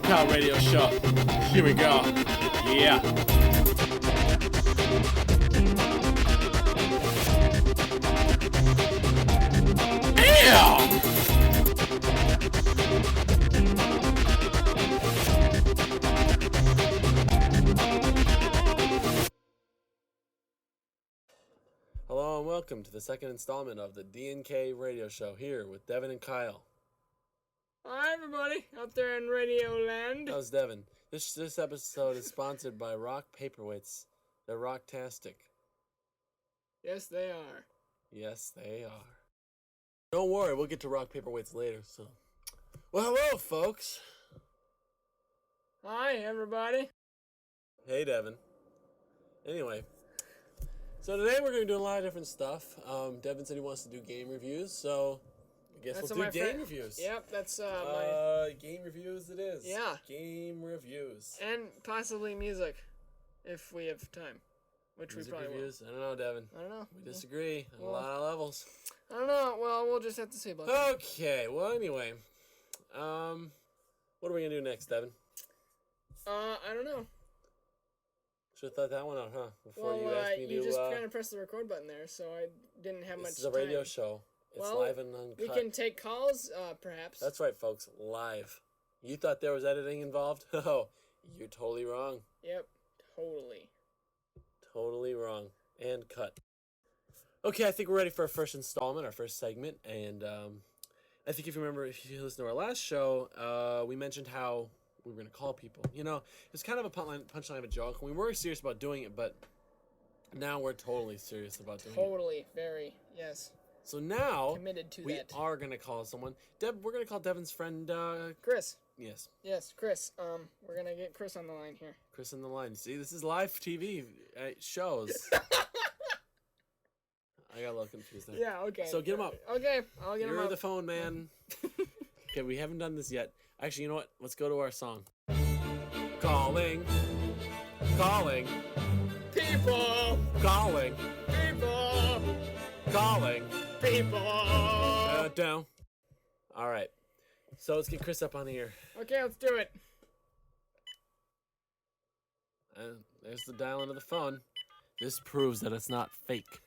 Kyle radio show. Here we go. Yeah. Yeah! Hello and welcome to the second installment of the D&K radio show here with Devin and Kyle. Hi everybody out there in Radio Land. How's Devin? This episode is sponsored by Rock Paperweights. They're rocktastic. Yes, they are. Yes, they are. Don't worry, we'll get to Rock Paperweights later. So, well, hello, folks. Hi everybody. Hey, Devin. Anyway, so today we're going to do a lot of different stuff. Devin said he wants to do game reviews, so I guess we'll do game reviews. Yep, that's my... Game reviews it is. Yeah. Game reviews. And possibly music, if we have time. Which Music we probably reviews? I don't know, Devin. I don't know. We disagree on a Well, lot of levels. I don't know. Well, we'll just have to see about that. Okay, well, anyway. What are we going to do next, Devin? I don't know. Should have thought that one out, huh? Before Well, you asked me to... you just kind of pressed the record button there, so I didn't have much This is a time. radio show. It's Well, live and uncut. We can take calls, perhaps. That's right, folks. Live. You thought there was editing involved? Oh, you're totally wrong. Yep, totally. Totally wrong. And cut. Okay, I think we're ready for our first installment, our first segment. And I think if you remember, if you listened to our last show, we mentioned how we were going to call people. You know, it's kind of a punchline of a joke. We were serious about doing it, but now we're totally serious about doing it. Totally, very, yes. So now, Committed to we that. are going to call someone. We're going to call Devin's friend, Chris. Yes. Yes, Chris. We're going to get Chris on the line here. Chris on the line. See, this is live TV shows. I got a little confused there. Yeah, okay. So get him up. Okay, I'll get him You're up. the phone, man. Okay, we haven't done this yet. Actually, you know what? Let's go to our song. Calling. Calling. People! Calling. People! Calling. People! Down. All right. So let's get Chris up on the air. Okay, let's do it. And there's the dialing of the phone. This proves that it's not fake.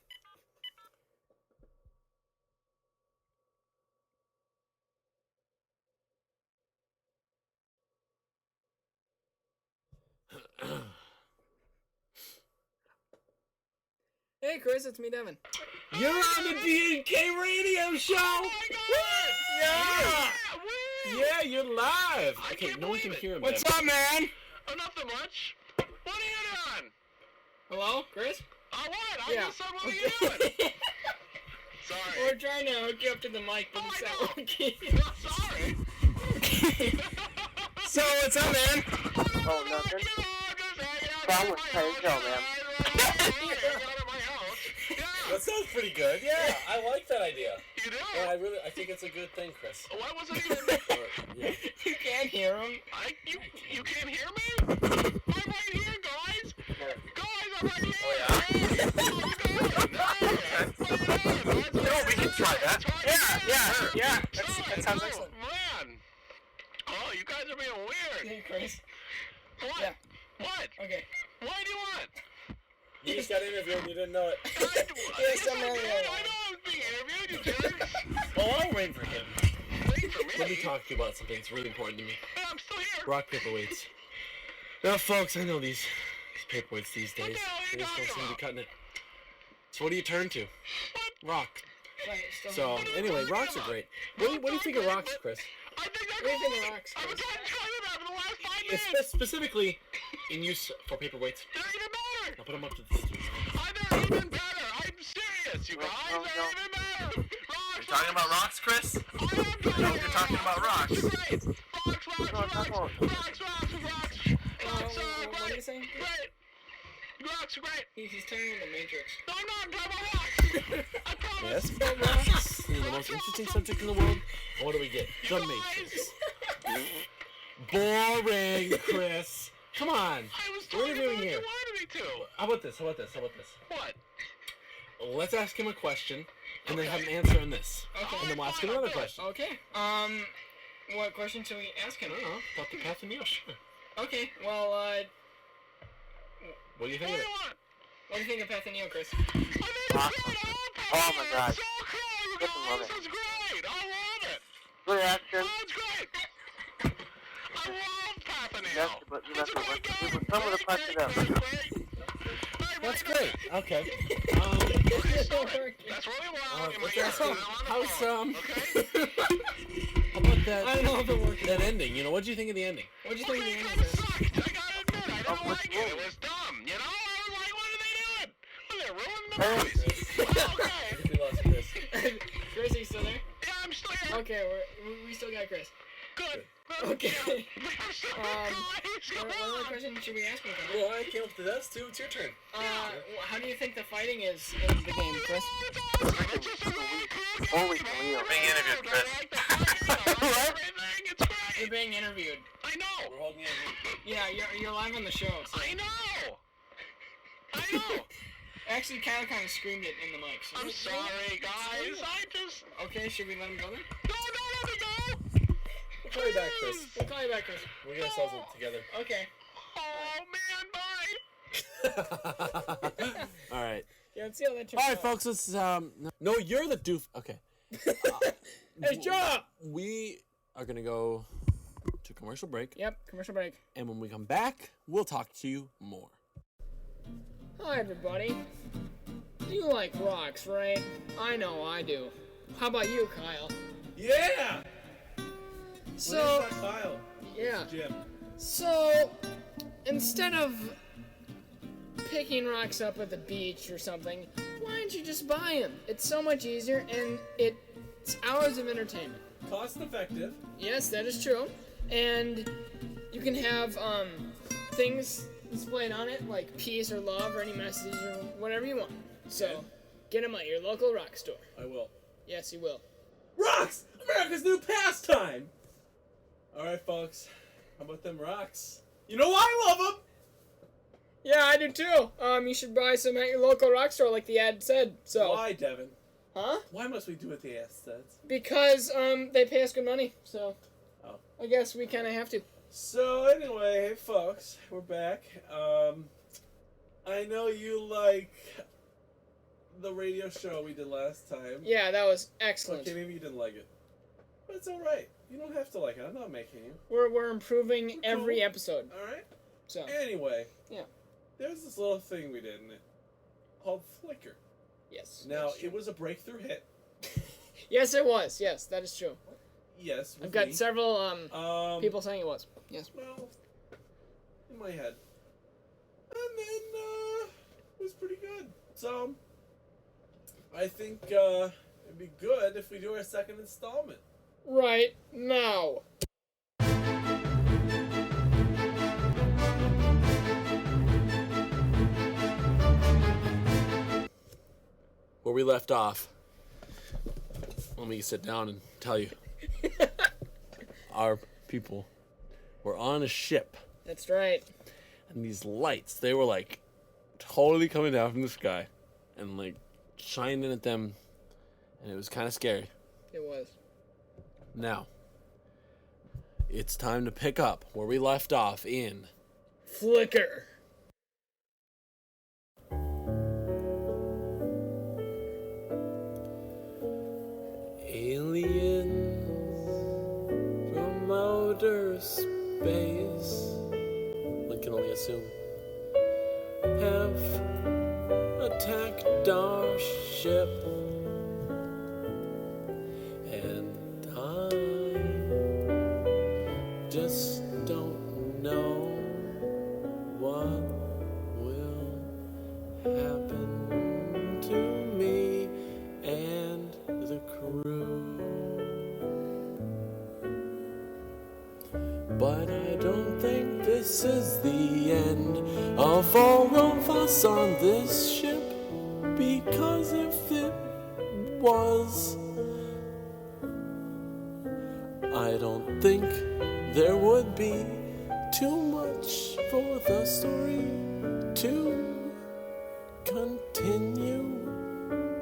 Hey, Chris, it's me, Devin. You're on the D&K radio show! Oh my God! Yeah! Yeah, you're live! Okay, no one can hear him. What's Devin. up, man? Oh, nothing much. What are you doing? Hello, Chris? Oh, what? I Yeah. just said, what are you doing? Sorry. We're trying to hook you up to the mic, but Oh, it's I not know. working. Sorry. So, what's up, man? Oh, nothing. Problem with playing Joe, man. That sounds pretty good. Yeah, I like that idea. You do? Yeah, I think it's a good thing, Chris. Why wasn't even... Yeah. You can't hear him. You can't hear me? I'm right here, guys. Guys, I'm right here. No, we can try that. Yeah. That sounds excellent. Man. Oh, you guys are being weird. Hey, Chris. What? Yeah. What? Okay. What do you want? You just got interviewed and you didn't know it. Yes, I know I was being interviewed, you jerks. Oh, I'll wait for him. Wait for me. Let me talk to you about something that's really important to me. Hey, I'm still here. Rock, paper, weights. Now, folks, I know these paperweights these days. What the hell are you They just don't talking seem to be about? cutting it. So what do you turn to? Rock. Right, So, anyway, rocks are great. What do you think of rocks, Chris? I think What do you think of rocks, I've been Chris? trying to tell you that for the last 5 minutes. Specifically in use for paperweights. They're even better. I'll put them up to the stage. They're even better. I'm serious, you guys. They're even better. Rocks. Talking about rocks, Chris? I am No, you're talking about rocks. Great. Rocks. What are you saying? Great. Rocks are great. He's turning the Matrix. No, I'm not. I'm talking about rocks. I promise. Yes, rocks. The most interesting subject in the world. And what do we get? The Matrix. Boring, Chris. Come on. I was What are talking you doing about here? you wanted me to. How about this? What? Let's ask him a question, and then have him answer in this. Okay. And then we'll ask him another question. Okay. What question should we ask him? I don't know. About the Path and Neil, sure. Okay, well, What do you think of it? what do you think of Path and Neil, Chris? Awesome. Oh my god. So cool, you Freaking love guys. it. It's great. I love it. Good action. Oh, it's great. I love Path and Neil. Yes, but you It's left a it great with game. some of the parts of them. That's great. Okay. That's really loud in my What's ear. that? I'm on the How's phone, Okay? How about that? I don't know if it worked. That ending. You know, what do you think of the ending? What do you think of the It ending, kinda Chris? sucked. I gotta admit, I didn't what's like it. wrong? It was dumb. You know, I was like, what are they doing? Well, they're ruining the movies. Okay. We lost Chris. Chris, are you still there? Yeah, I'm still here. Okay, we still got Chris. Good. Okay. I'm sorry, guys. What Come other on. question should we ask him? Well, I came up with this too. It's your turn. How do you think the fighting is in the game, Chris? It's just a really cool game. Holy Toledo. Being interviewed, Chris. It's great. You're being interviewed. I know. We're holding it. Yeah, you're live on the show. So. I know. I know. Actually, Kyle kind of screamed it in the mic. So. I'm sorry, guys. I just... Okay, should we let him go then? No, don't let me go. We'll call you back, Chris. We'll call you back, Chris. We'll get ourselves together. Okay. Oh, man, bye. All right. Yeah, let's see how that turns All right, out. folks. Let's. No, you're the doof. Okay. Hey, Joe! We are gonna go to commercial break, Yep, commercial break. and when we come back, we'll talk to you more. Hi, everybody. You like rocks, right? I know I do. How about you, Kyle? Yeah. So, Kyle. yeah. Jim. So, instead of picking rocks up at the beach or something, why don't you just buy them? It's so much easier, and it's hours of entertainment. Cost effective. Yes, that is true. And you can have things displayed on it, like peace or love or any message or whatever you want. So, get them at your local rock store. I will. Yes, you will. Rocks! America's new pastime! Alright, folks. How about them rocks? You know I love them! Yeah, I do too. You should buy some at your local rock store, like the ad said. So, Why, Devin? huh? Why must we do what the ass says? Because they pay us good money. So, Oh. I guess we kind of have to. So, anyway, hey, folks. We're back. I know you like the radio show we did last time. Yeah, that was excellent. Okay, maybe you didn't like it. But it's alright. You don't have to like it. I'm not making you. We're improving Cool. every episode. Alright? So, Anyway. Yeah. There's this little thing we did in it called Flickr. yes. Now, that's true. it was a breakthrough hit. Yes, it was. Yes, that is true. Yes. I've got me. several people saying it was. Yes. Well, in my head. And then, it was pretty good. So, I think, it'd be good if we do our second installment. Right now. Where we left off. Let me sit down and tell you. Our people were on a ship, That's right. and these lights, they were like totally coming down from the sky and like shining at them, and it was kind of scary. It was. Now, it's time to pick up where we left off in Flicker. aliens from outer space. One can only assume. Have attacked our ship, and I just don't know what will happen to me and the crew. But I don't think this is the end of all of us on this ship, because if it was, I don't think there would be too much for the story to continue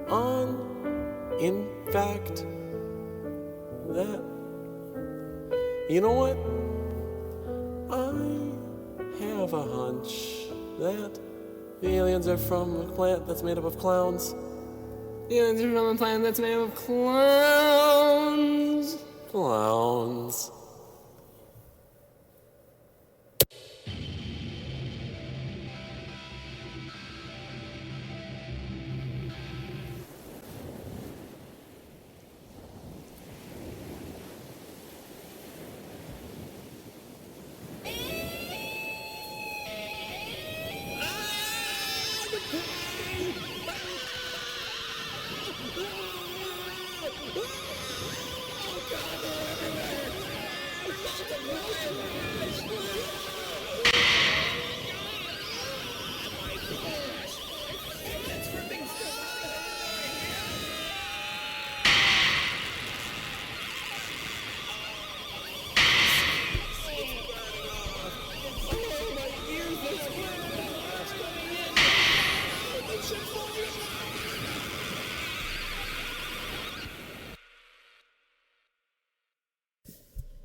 on. In fact, that You know what? I have a hunch that the aliens are from a planet that's made up of clowns. Aliens are from a planet that's made up of clowns. Clowns.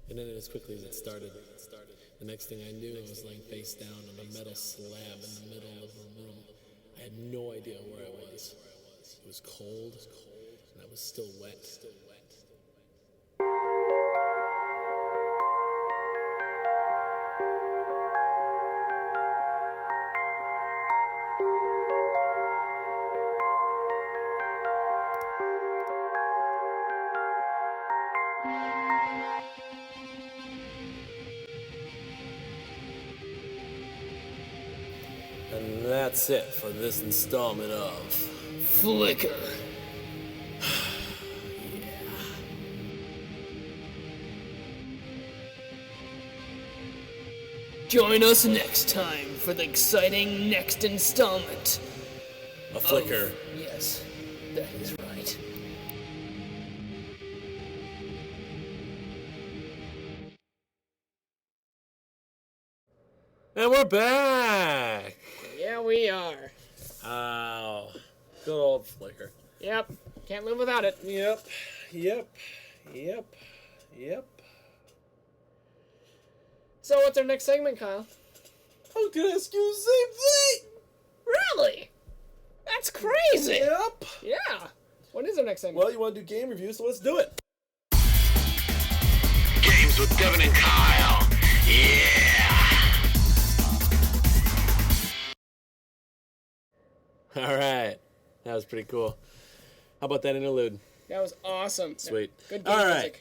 It ended as quickly as it started. The next thing I knew, I was laying face down on a metal slab in the middle of a room. I had no idea where I was. It was cold, and I was still wet. And that's it for this installment of Flicker. Join us next time for the exciting next installment. A Flicker. Yes, that is right. And we're back! Yeah, we are. Oh, good old Flicker. Yep, can't live without it. Yep. So, what's our next segment, Kyle? I was gonna ask you the same thing! Really? That's crazy! Yep. Yeah. What is our next segment? Well, you want to do game reviews, so let's do it. Games with Devin and Kyle. Yeah. All right. That was pretty cool. How about that interlude? That was awesome. Sweet. Good game All right.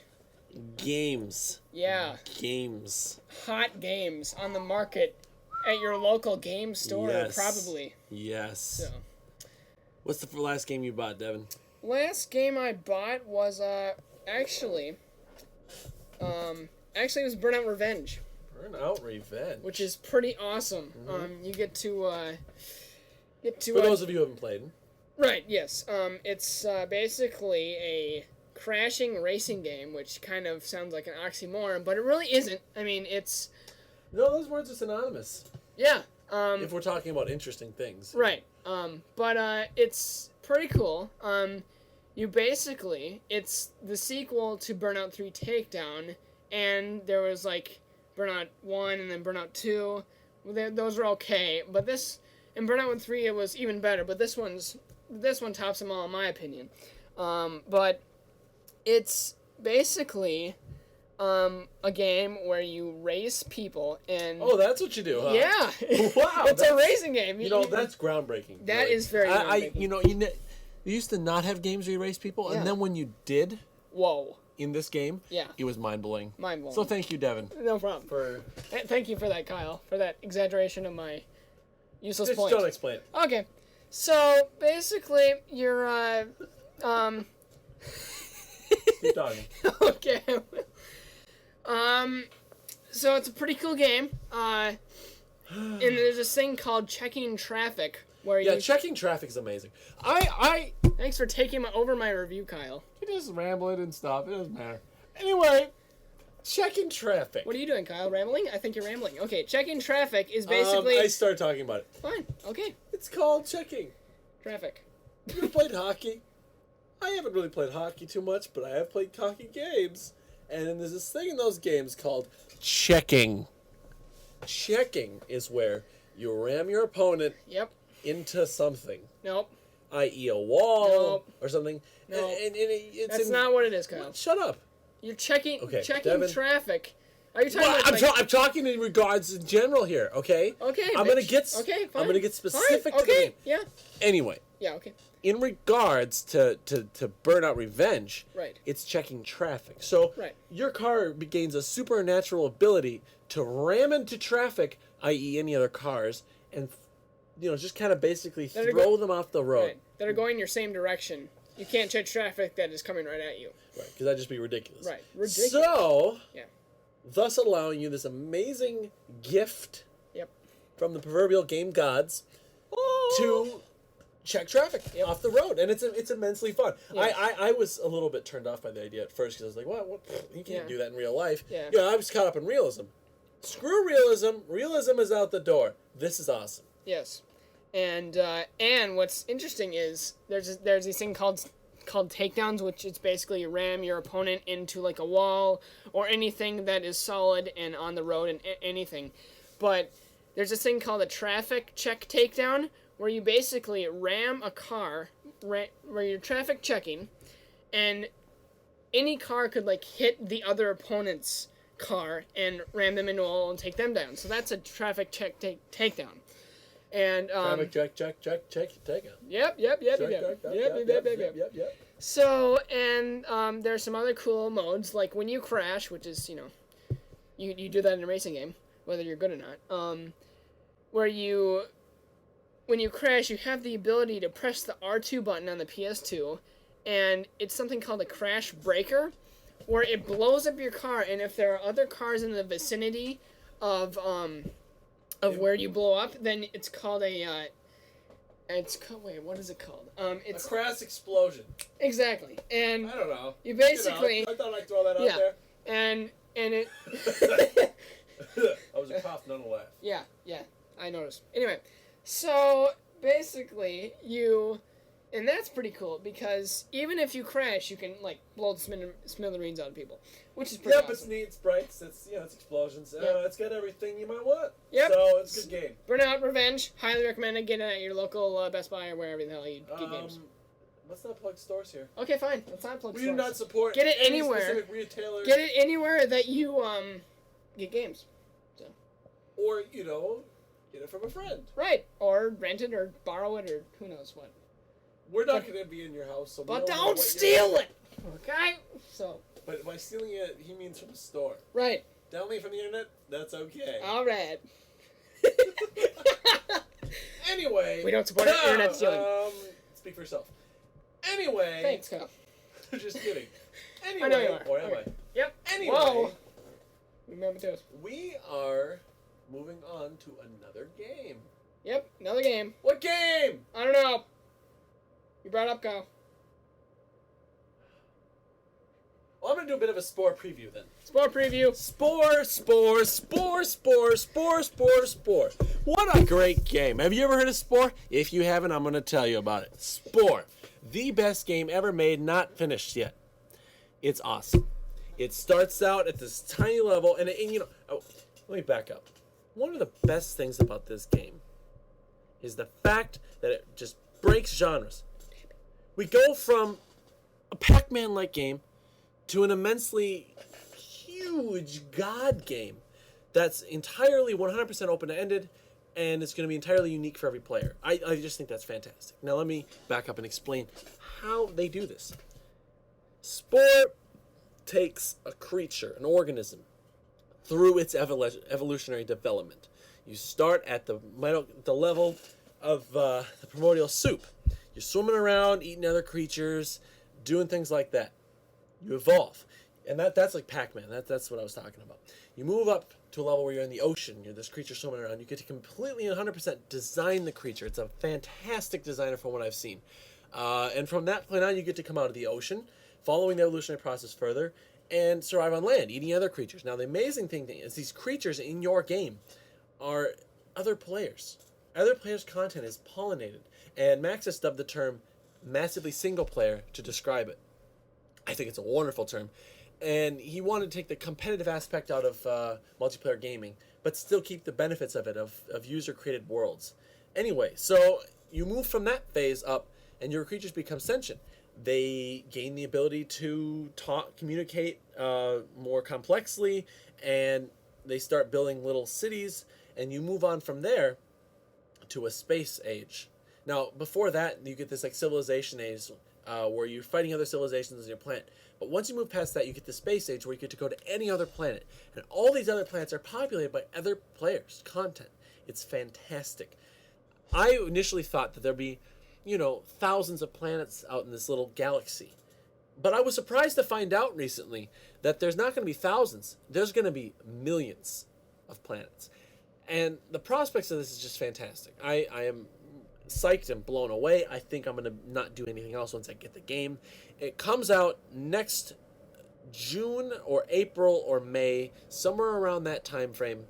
music. Games. Yeah. Games. Hot games on the market at your local game store, Yes. probably. Yes. So, What's the last game you bought, Devin? last game I bought was actually it was Burnout Revenge, Burnout Revenge. which is pretty awesome. You get to For those of you who haven't played. right, yes. It's basically a crashing racing game, which kind of sounds like an oxymoron, but it really isn't. I mean, it's No, those words are synonymous. yeah. If we're talking about interesting things. Right. But it's pretty cool. You basically, it's the sequel to Burnout 3 Takedown, and there was like Burnout 1 and then Burnout 2. Those were okay, but in Burnout 3 it was even better, but this one tops them all in my opinion. But it's basically a game where you race people and Oh, that's what you do, huh? yeah. Wow, It's a racing game. You know, that's groundbreaking. That is very groundbreaking. You used to not have games where you race people, Yeah. and then when you did Whoa. in this game, Yeah. it was mind-blowing. Mind blowing. So thank you, Devin, No problem. for... Thank you for that, Kyle, for that exaggeration of my useless Just point. don't explain it. Okay. So, basically, you're, Keep talking. okay. So it's a pretty cool game. And there's this thing called checking traffic, where Yeah, you... checking traffic is amazing. Thanks for taking over my review, Kyle. You just ramble it and stop. It doesn't matter. Anyway, checking traffic. What are you doing, Kyle? Rambling? I think you're rambling. Okay, checking traffic is basically... I started talking about it. Fine. Okay. It's called checking. Traffic. You ever played hockey? I haven't really played hockey too much, but I have played hockey games. And then there's this thing in those games called checking. Checking is where you ram your opponent Yep. into something, Nope. i.e. a wall Nope. or something. Nope. And it's That's not what it is, Kyle. Shut up. You're checking Okay, checking Devin. traffic. Are you talking Well, about I'm talking in regards in general here, okay? Okay. I'm gonna bitch. get Okay, fine. I'm gonna get specific Fine. to the Okay. game. Yeah. Anyway, Yeah, okay. in regards to Burnout Revenge, Right. it's checking traffic. So Right. your car gains a supernatural ability to ram into traffic, i.e. any other cars, and just kind of basically That are throw them off the road. Right. That are going your same direction. You can't check traffic that is coming right at you. Right, because that'd just be ridiculous. Right. Ridiculous. So, Yeah. thus allowing you this amazing gift Yep. from the proverbial game gods to check traffic off the road, and it's immensely fun. Yeah. I was a little bit turned off by the idea at first because I was like, what? You can't Yeah. do that in real life. Yeah. I was caught up in realism. Screw realism. Realism is out the door. This is awesome. Yes. And what's interesting is there's this thing called takedowns, which is basically you ram your opponent into like a wall or anything that is solid and on the road and anything. But there's this thing called a traffic check takedown where you basically ram a car where you're traffic checking, and any car could like hit the other opponent's car and ram them into a wall and take them down. So that's a traffic check takedown. And Traffic check, take it. Yep. So, and there's some other cool modes, like when you crash, which is, you do that in a racing game, whether you're good or not, where when you crash, you have the ability to press the R2 button on the PS2, and it's something called a crash breaker, where it blows up your car, and if there are other cars in the vicinity of where you blow up, then it's called a, wait, what is it called? It's a crash explosion. Exactly, and I don't know. you basically, I thought I'd throw that out there. and it, That was a cough, none a laugh. yeah, I noticed. Anyway, so basically and that's pretty cool because even if you crash, you can like blow the smithereens out of people, which is pretty Yep, awesome. it's neat, it's bright, it's explosions. Yep. It's got everything you might want. Yep. So it's a good game. Burnout Revenge, highly recommended. Get it at your local Best Buy or wherever the hell you get games. Let's not plug stores here. Okay, fine. Let's not plug We stores. do not support Get it any anywhere. specific retailer. Get it anywhere that you get games. So. Or, get it from a friend. Right, or rent it or borrow it or who knows what. We're not going to be in your house, so we But don't know don't what steal it, okay? So. But by stealing it, he means from the store. Right. Downloading from the internet, that's okay. All right. Anyway. We don't support internet stealing. Speak for yourself. Anyway. Thanks, Kyle. Just kidding. Anyway. I know you are. Or am Okay. I? Yep. Anyway. Whoa. Remember those. We are moving on to another game. Yep, another game. What game? I don't know. You brought it up, Kyle. Well, I'm going to do a bit of a Spore preview then. Spore preview. Spore. What a great game. Have you ever heard of Spore? If you haven't, I'm going to tell you about it. Spore. The best game ever made, not finished yet. It's awesome. It starts out at this tiny level, and let me back up. One of the best things about this game is the fact that it just breaks genres. We go from a Pac-Man-like game to an immensely huge God game that's entirely 100% open-ended, and it's going to be entirely unique for every player. I just think that's fantastic. Now let me back up and explain how they do this. Spore takes a creature, an organism, through its evolutionary development. You start at the level of the primordial soup. You're swimming around, eating other creatures, doing things like that. You evolve. And that's like Pac-Man. That's what I was talking about. You move up to a level where you're in the ocean. You're this creature swimming around. You get to completely 100% design the creature. It's a fantastic designer from what I've seen. And from that point on, you get to come out of the ocean, following the evolutionary process further, and survive on land, eating other creatures. Now, the amazing thing is these creatures in your game are other players. Other players' content is pollinated. And Max has dubbed the term massively single player to describe it. I think it's a wonderful term. and he wanted to take the competitive aspect out of multiplayer gaming, but still keep the benefits of it, of user-created worlds. Anyway, so you move from that phase up, and your creatures become sentient. They gain the ability to talk, communicate more complexly, and they start building little cities, and you move on from there to a space age. Now, before that, you get this like civilization age where you're fighting other civilizations on your planet. But once you move past that, you get the space age where you get to go to any other planet. And all these other planets are populated by other players' content. It's fantastic. I initially thought that there'd be, thousands of planets out in this little galaxy. But I was surprised to find out recently that there's not going to be thousands. There's going to be millions of planets. And the prospects of this is just fantastic. I am psyched and blown away. I think I'm going to not do anything else once I get the game. It comes out next June or April or May, somewhere around that time frame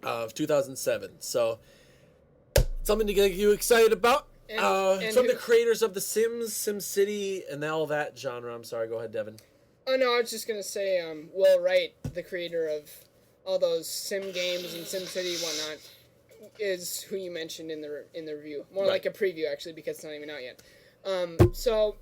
of 2007. So, something to get you excited about. It's from the creators of The Sims, SimCity, and all that genre. I'm sorry, go ahead, Devin. Oh, no, I was just going to say, Will Wright, the creator of all those Sim games and SimCity whatnot, is who you mentioned in the review. More like a preview, actually, because it's not even out yet. So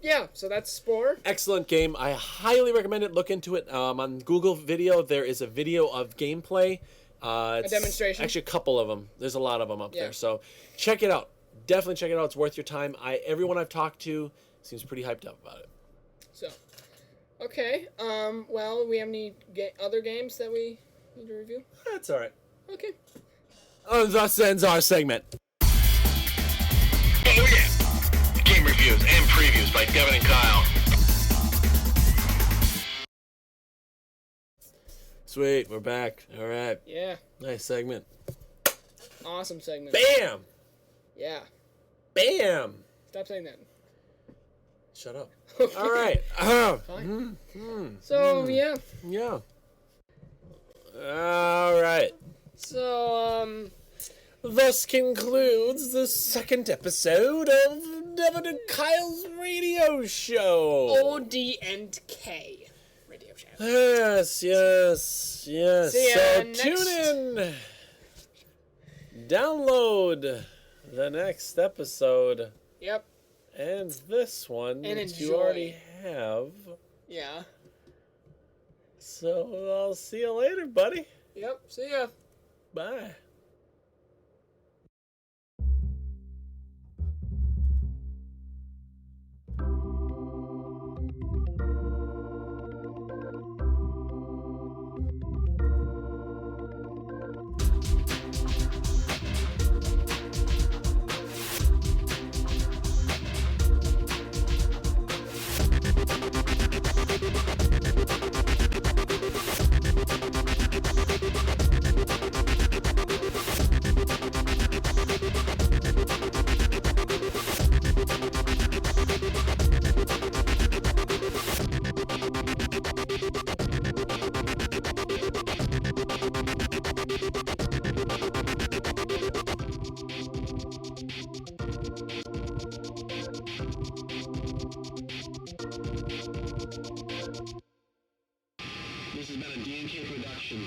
that's Spore. Excellent game. I highly recommend it. Look into it. On Google Video, there is a video of gameplay. It's a demonstration? Actually, a couple of them. There's a lot of them up there. So check it out. Definitely check it out. It's worth your time. Everyone I've talked to seems pretty hyped up about it. So, okay. Well, we have any other games that we need to review? That's all right. Okay. Thus ends our segment. Oh yeah! Game reviews and previews by Devin and Kyle. Sweet, we're back. All right. Yeah. Nice segment. Awesome segment. Bam! Yeah. Bam! Stop saying that. Shut up. Okay. All right. Fine. Yeah. Yeah. All right. So, Thus concludes the second episode of Devin and Kyle's radio show. OD&K radio show. Yes. See ya So next- tune in. Download the next episode Yep. and this one And that you enjoy. already have. Yeah. So I'll see you later, buddy. Yep. See ya. Bye. This has been a D&K production.